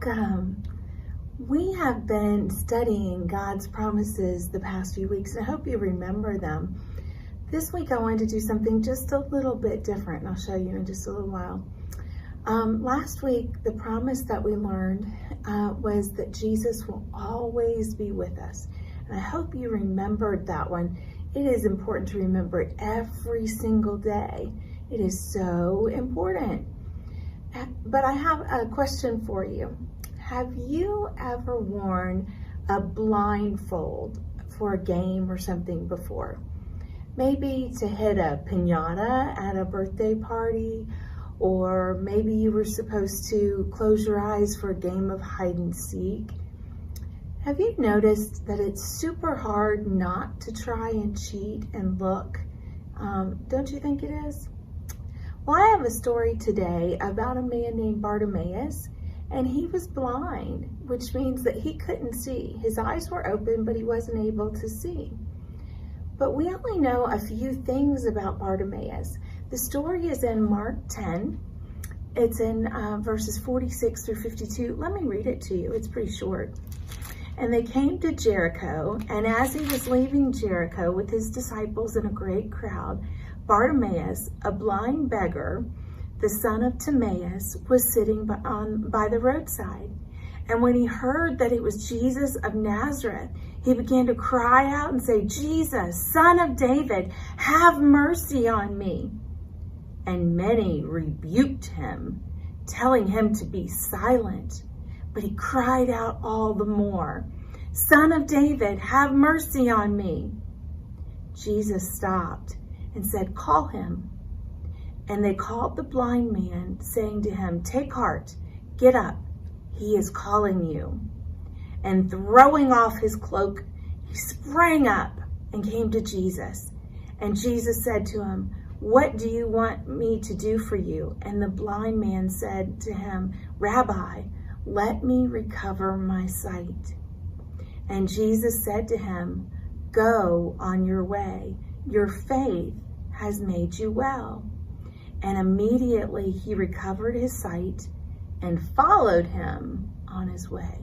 Welcome. We have been studying God's promises the past few weeks, and I hope you remember them. This week I wanted to do something just a little bit different, and I'll show you in just a little while. Last week, the promise that we learned was that Jesus will always be with us. And I hope you remembered that one. It is important to remember it every single day. It is so important. But I have a question for you. Have you ever worn a blindfold for a game or something before? Maybe to hit a piñata at a birthday party, or maybe you were supposed to close your eyes for a game of hide and seek. Have you noticed that it's super hard not to try and cheat and look? Don't you think it is? Well, I have a story today about a man named Bartimaeus, and he was blind, which means that he couldn't see. His eyes were open, but he wasn't able to see. But we only know a few things about Bartimaeus. The story is in Mark 10. It's in verses 46 through 52. Let me read it to you. It's pretty short. And they came to Jericho, and as he was leaving Jericho with his disciples and a great crowd, Bartimaeus, a blind beggar, the son of Timaeus, was sitting by the roadside. And when he heard that it was Jesus of Nazareth, he began to cry out and say, "Jesus, Son of David, have mercy on me." And many rebuked him, telling him to be silent. But he cried out all the more, "Son of David, have mercy on me." Jesus stopped and said, "Call him." And they called the blind man, saying to him, "Take heart, get up, he is calling you." And throwing off his cloak, he sprang up and came to Jesus. And Jesus said to him, "What do you want me to do for you?" And the blind man said to him, "Rabbi, let me recover my sight." And Jesus said to him, "Go on your way, your faith has made you well." And immediately he recovered his sight and followed him on his way.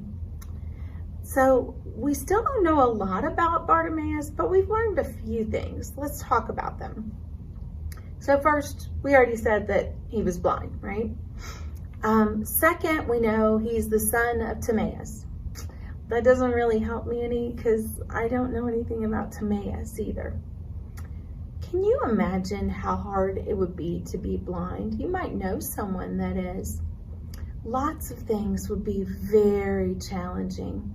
So we still don't know a lot about Bartimaeus, but we've learned a few things. Let's talk about them. So first, we already said that he was blind, right? Second, we know he's the son of Timaeus. That doesn't really help me any because I don't know anything about Timaeus either. Can you imagine how hard it would be to be blind? You might know someone that is. Lots of things would be very challenging.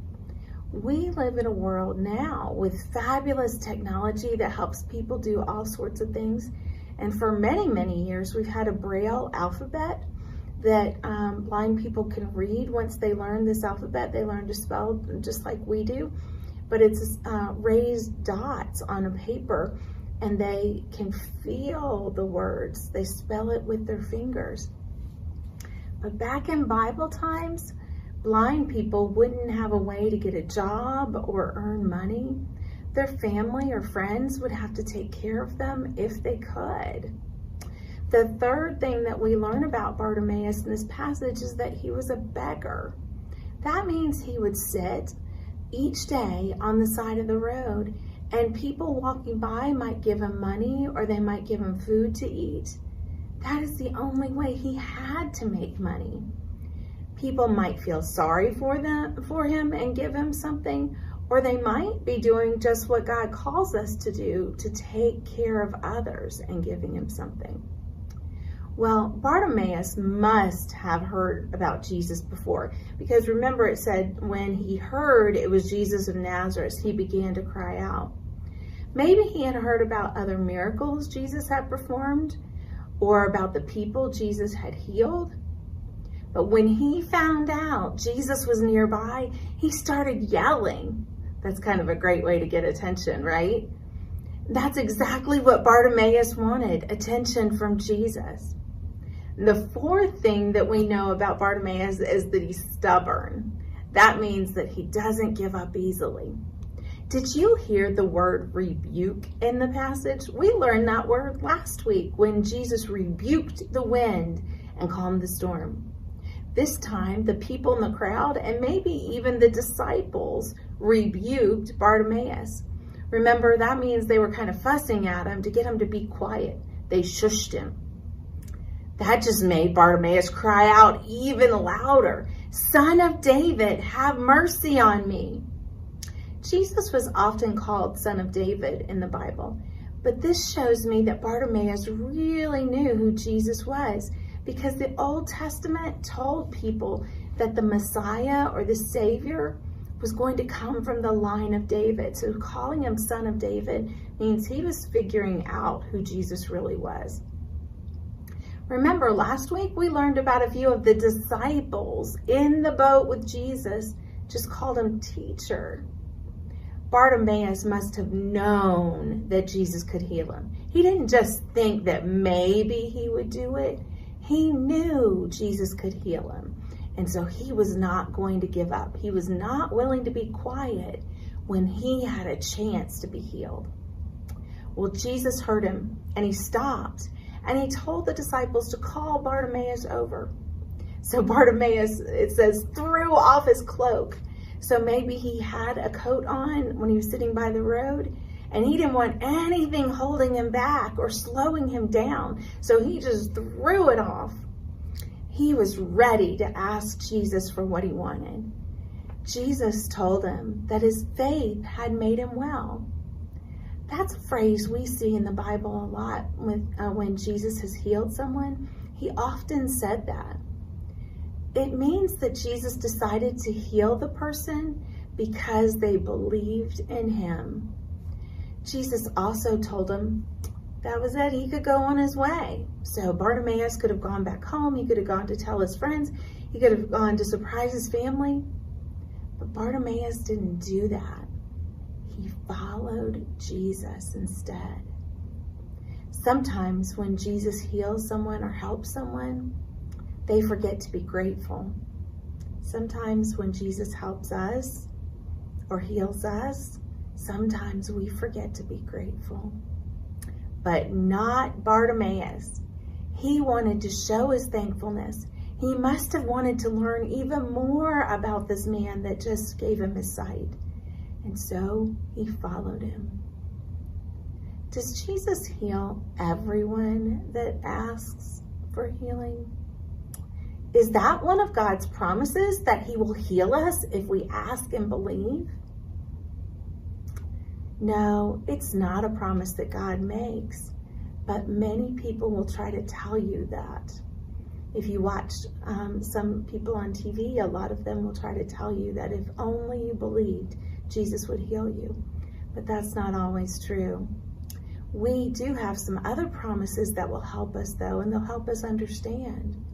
We live in a world now with fabulous technology that helps people do all sorts of things. And for many, many years, we've had a Braille alphabet that blind people can read. Once they learn this alphabet, they learn to spell just like we do. But it's raised dots on a paper, and they can feel the words. They spell it with their fingers. But back in Bible times, blind people wouldn't have a way to get a job or earn money. Their family or friends would have to take care of them if they could. The third thing that we learn about Bartimaeus in this passage is that he was a beggar. That means he would sit each day on the side of the road, and people walking by might give him money or they might give him food to eat. That is the only way he had to make money. People might feel sorry for him and give him something, or they might be doing just what God calls us to do, to take care of others and giving him something. Well, Bartimaeus must have heard about Jesus before, because remember it said when he heard it was Jesus of Nazareth, he began to cry out. Maybe he had heard about other miracles Jesus had performed, or about the people Jesus had healed. But when he found out Jesus was nearby, he started yelling. That's kind of a great way to get attention, right? That's exactly what Bartimaeus wanted, attention from Jesus. The fourth thing that we know about Bartimaeus is that he's stubborn. That means that he doesn't give up easily. Did you hear the word rebuke in the passage? We learned that word last week when Jesus rebuked the wind and calmed the storm. This time, the people in the crowd and maybe even the disciples rebuked Bartimaeus. Remember, that means they were kind of fussing at him to get him to be quiet. They shushed him. That just made Bartimaeus cry out even louder, "Son of David, have mercy on me." Jesus was often called Son of David in the Bible, but this shows me that Bartimaeus really knew who Jesus was, because the Old Testament told people that the Messiah or the Savior was going to come from the line of David. So calling him Son of David means he was figuring out who Jesus really was. Remember, last week we learned about a few of the disciples in the boat with Jesus, just called him teacher. Bartimaeus must have known that Jesus could heal him. He didn't just think that maybe he would do it. He knew Jesus could heal him. And so he was not going to give up. He was not willing to be quiet when he had a chance to be healed. Well, Jesus heard him and he stopped and he told the disciples to call Bartimaeus over. So Bartimaeus, it says, threw off his cloak. So maybe he had a coat on when he was sitting by the road, and he didn't want anything holding him back or slowing him down. So he just threw it off. He was ready to ask Jesus for what he wanted. Jesus told him that his faith had made him well. That's a phrase we see in the Bible a lot when Jesus has healed someone. He often said that. It means that Jesus decided to heal the person because they believed in him. Jesus also told him that was it. He could go on his way. So Bartimaeus could have gone back home. He could have gone to tell his friends. He could have gone to surprise his family. But Bartimaeus didn't do that. He followed Jesus instead. Sometimes when Jesus heals someone or helps someone, they forget to be grateful. Sometimes when Jesus helps us or heals us, sometimes we forget to be grateful. But not Bartimaeus. He wanted to show his thankfulness. He must have wanted to learn even more about this man that just gave him his sight. And so he followed him. Does Jesus heal everyone that asks for healing? Is that one of God's promises, that he will heal us if we ask and believe? No, it's not a promise that God makes, but many people will try to tell you that. If you watch some people on TV, a lot of them will try to tell you that if only you believed, Jesus would heal you. But that's not always true. We do have some other promises that will help us, though, and they'll help us understand.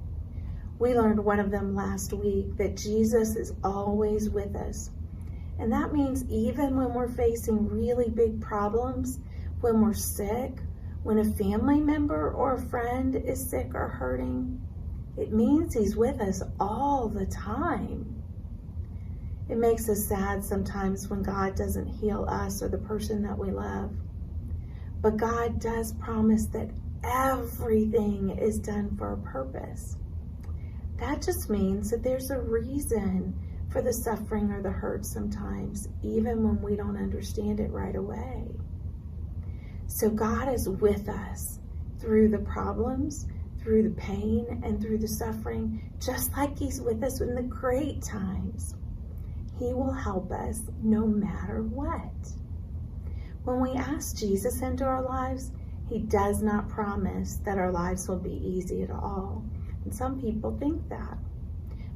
We learned one of them last week, that Jesus is always with us. And that means even when we're facing really big problems, when we're sick, when a family member or a friend is sick or hurting, it means he's with us all the time. It makes us sad sometimes when God doesn't heal us or the person that we love. But God does promise that everything is done for a purpose. That just means that there's a reason for the suffering or the hurt sometimes, even when we don't understand it right away. So God is with us through the problems, through the pain, and through the suffering, just like he's with us in the great times. He will help us no matter what. When we ask Jesus into our lives, he does not promise that our lives will be easy at all. And some people think that.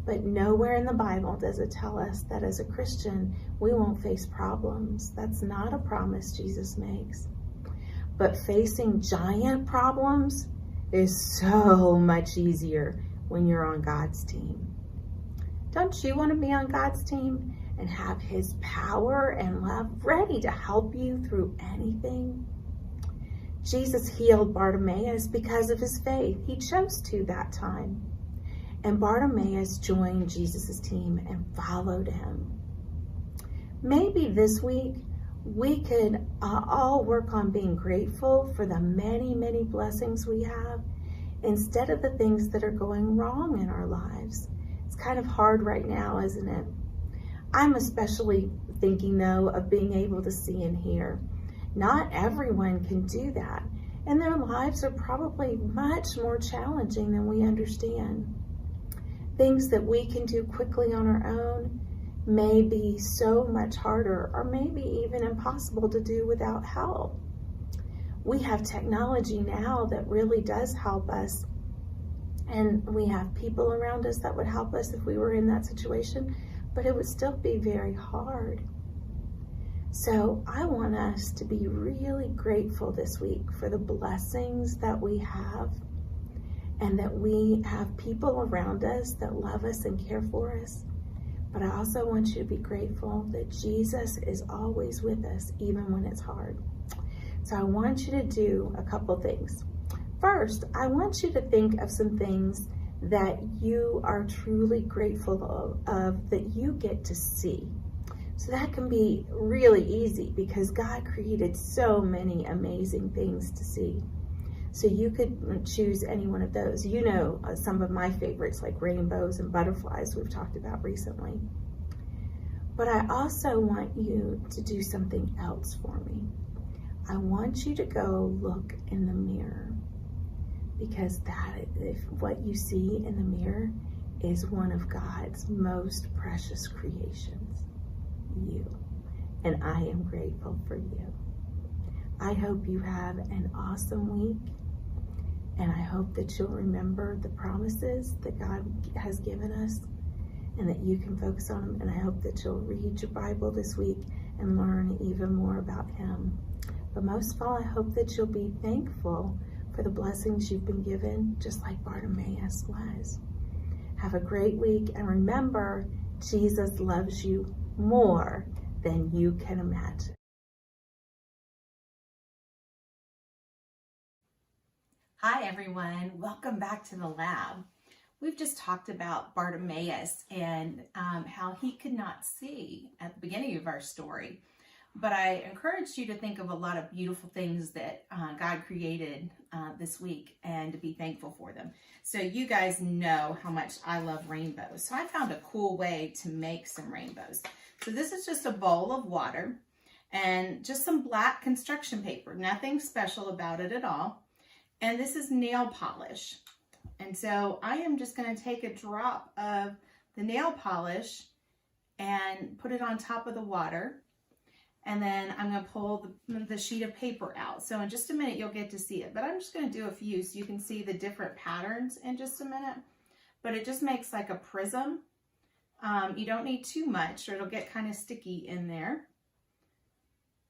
But nowhere in the Bible does it tell us that as a Christian, we won't face problems. That's not a promise Jesus makes. But facing giant problems is so much easier when you're on God's team. Don't you want to be on God's team and have his power and love ready to help you through anything? Jesus healed Bartimaeus because of his faith. He chose to that time. And Bartimaeus joined Jesus' team and followed him. Maybe this week we could all work on being grateful for the many, many blessings we have instead of the things that are going wrong in our lives. kind of hard right now, isn't it? I'm especially thinking, though, of being able to see and hear. Not everyone can do that, and their lives are probably much more challenging than we understand. Things that we can do quickly on our own may be so much harder, or maybe even impossible to do without help. We have technology now that really does help us, and we have people around us that would help us if we were in that situation, but it would still be very hard. So I want us to be really grateful this week for the blessings that we have, and that we have people around us that love us and care for us. But I also want you to be grateful that Jesus is always with us, even when it's hard. So I want you to do a couple things. First, I want you to think of some things that you are truly grateful of that you get to see. So that can be really easy because God created so many amazing things to see. So you could choose any one of those. You know, some of my favorites like rainbows and butterflies we've talked about recently. But I also want you to do something else for me. I want you to go look in the mirror, because if what you see in the mirror is one of God's most precious creations, you. And I am grateful for you. I hope you have an awesome week, and I hope that you'll remember the promises that God has given us and that you can focus on them. And I hope that you'll read your Bible this week and learn even more about Him. But most of all, I hope that you'll be thankful for the blessings you've been given, just like Bartimaeus was. Have a great week, and remember, Jesus loves you more than you can imagine. Hi everyone, welcome back to the lab. We've just talked about Bartimaeus and how he could not see at the beginning of our story. But I encouraged you to think of a lot of beautiful things that God created this week and to be thankful for them. So you guys know how much I love rainbows. So I found a cool way to make some rainbows. So this is just a bowl of water and just some black construction paper. Nothing special about it at all. And this is nail polish. And so I am just going to take a drop of the nail polish and put it on top of the water. And then I'm going to pull the sheet of paper out. So in just a minute, you'll get to see it. But I'm just going to do a few so you can see the different patterns in just a minute. But it just makes like a prism. You don't need too much or it'll get kind of sticky in there.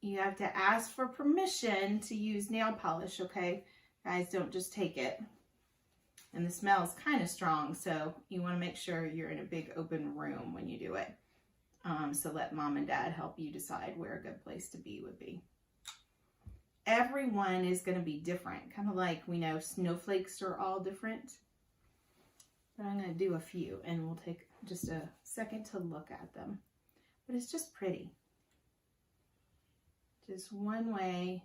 You have to ask for permission to use nail polish, okay? Guys, don't just take it. And the smell is kind of strong, so you want to make sure you're in a big open room when you do it. So let mom and dad help you decide where a good place to be would be. Everyone is going to be different, kind of like we know snowflakes are all different. But I'm going to do a few, and we'll take just a second to look at them. But it's just pretty. Just one way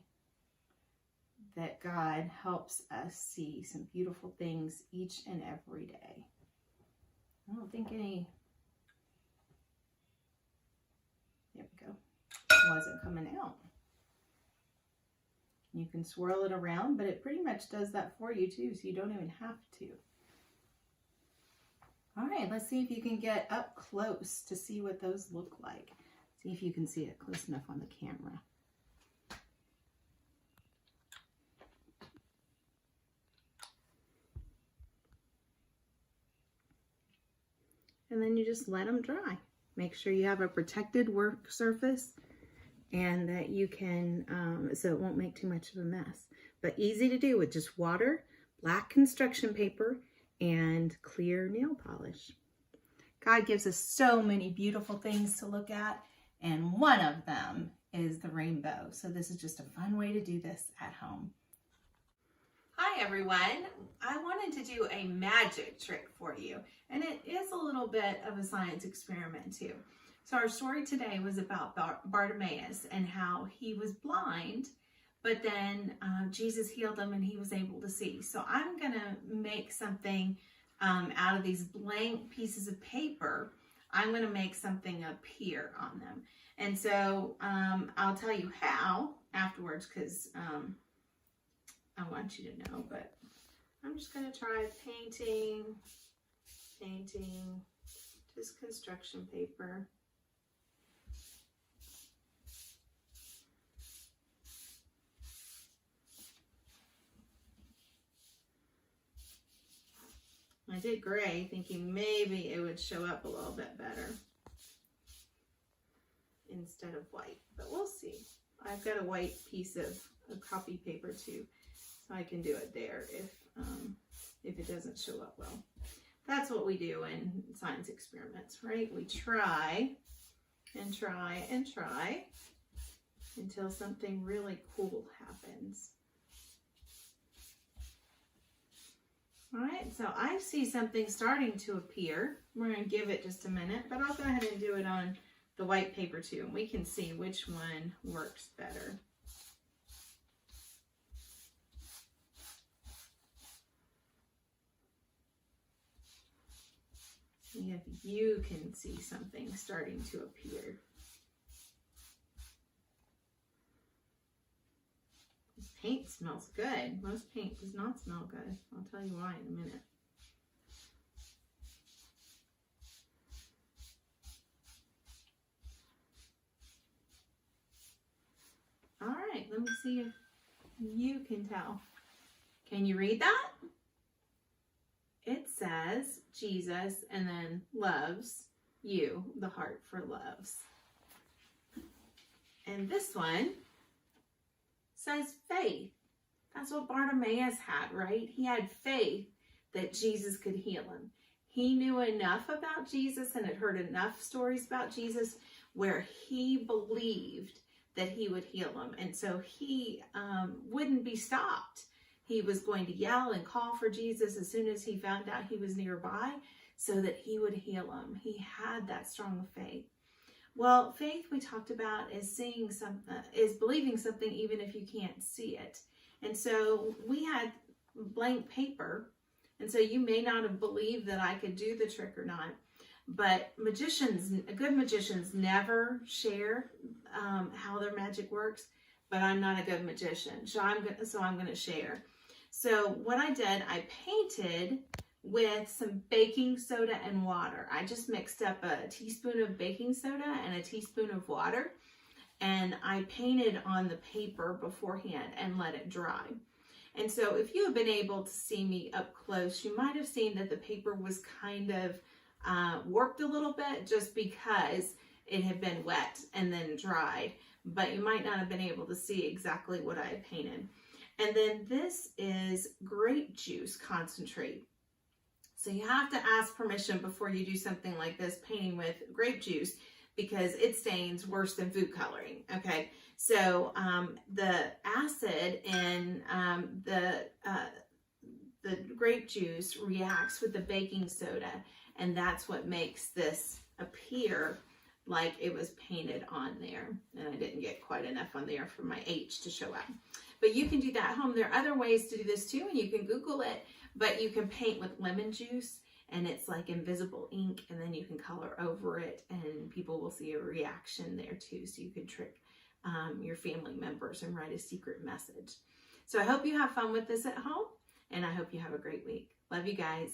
that God helps us see some beautiful things each and every day. I don't think any, there we go, wasn't coming out. You can swirl it around, but it pretty much does that for you too, so you don't even have to. All right, let's see if you can get up close to see what those look like. See if you can see it close enough on the camera. And then you just let them dry. Make sure you have a protected work surface and that you can, so it won't make too much of a mess. But easy to do with just water, black construction paper, and clear nail polish. God gives us so many beautiful things to look at, and one of them is the rainbow. So this is just a fun way to do this at home. Hi everyone, I wanted to do a magic trick for you, and it is a little bit of a science experiment too. So our story today was about Bartimaeus and how he was blind, but then Jesus healed him and he was able to see. So I'm gonna make something out of these blank pieces of paper, I'm going to make something appear on them. And so I'll tell you how afterwards, because I want you to know, but I'm just going to try painting, just construction paper. I did gray, thinking maybe it would show up a little bit better instead of white, but we'll see. I've got a white piece of copy paper too, so I can do it there if it doesn't show up well. That's what we do in science experiments, right? We try and try and try until something really cool happens. All right, so I see something starting to appear. We're going to give it just a minute, but I'll go ahead and do it on the white paper too, and we can see which one works better. See if you can see something starting to appear. This paint smells good. Most paint does not smell good. I'll tell you why in a minute. All right, let me see if you can tell. Can you read that? It says Jesus and then loves you, the heart for loves. And this one says faith. That's what Bartimaeus had, right? He had faith that Jesus could heal him. He knew enough about Jesus and had heard enough stories about Jesus where he believed that he would heal him. And so he wouldn't be stopped. He was going to yell and call for Jesus as soon as he found out he was nearby so that he would heal him. He had that strong faith. Well, faith we talked about is seeing something, is believing something even if you can't see it. And so we had blank paper, and so you may not have believed that I could do the trick or not. But good magicians never share how their magic works. But I'm not a good magician, so I'm going to share. So what I did, I painted with some baking soda and water. I just mixed up a teaspoon of baking soda and a teaspoon of water, and I painted on the paper beforehand and let it dry. And so if you have been able to see me up close, you might have seen that the paper was kind of warped a little bit just because it had been wet and then dried, but you might not have been able to see exactly what I had painted. And then this is grape juice concentrate. So you have to ask permission before you do something like this, painting with grape juice, because it stains worse than food coloring, okay? So the acid in the grape juice reacts with the baking soda, and that's what makes this appear like it was painted on there. And I didn't get quite enough on there for my H to show up. But you can do that at home. There are other ways to do this too, and you can Google it, but you can paint with lemon juice, and it's like invisible ink, and then you can color over it, and people will see a reaction there too. So you could trick your family members and write a secret message. So I hope you have fun with this at home, and I hope you have a great week. Love you guys.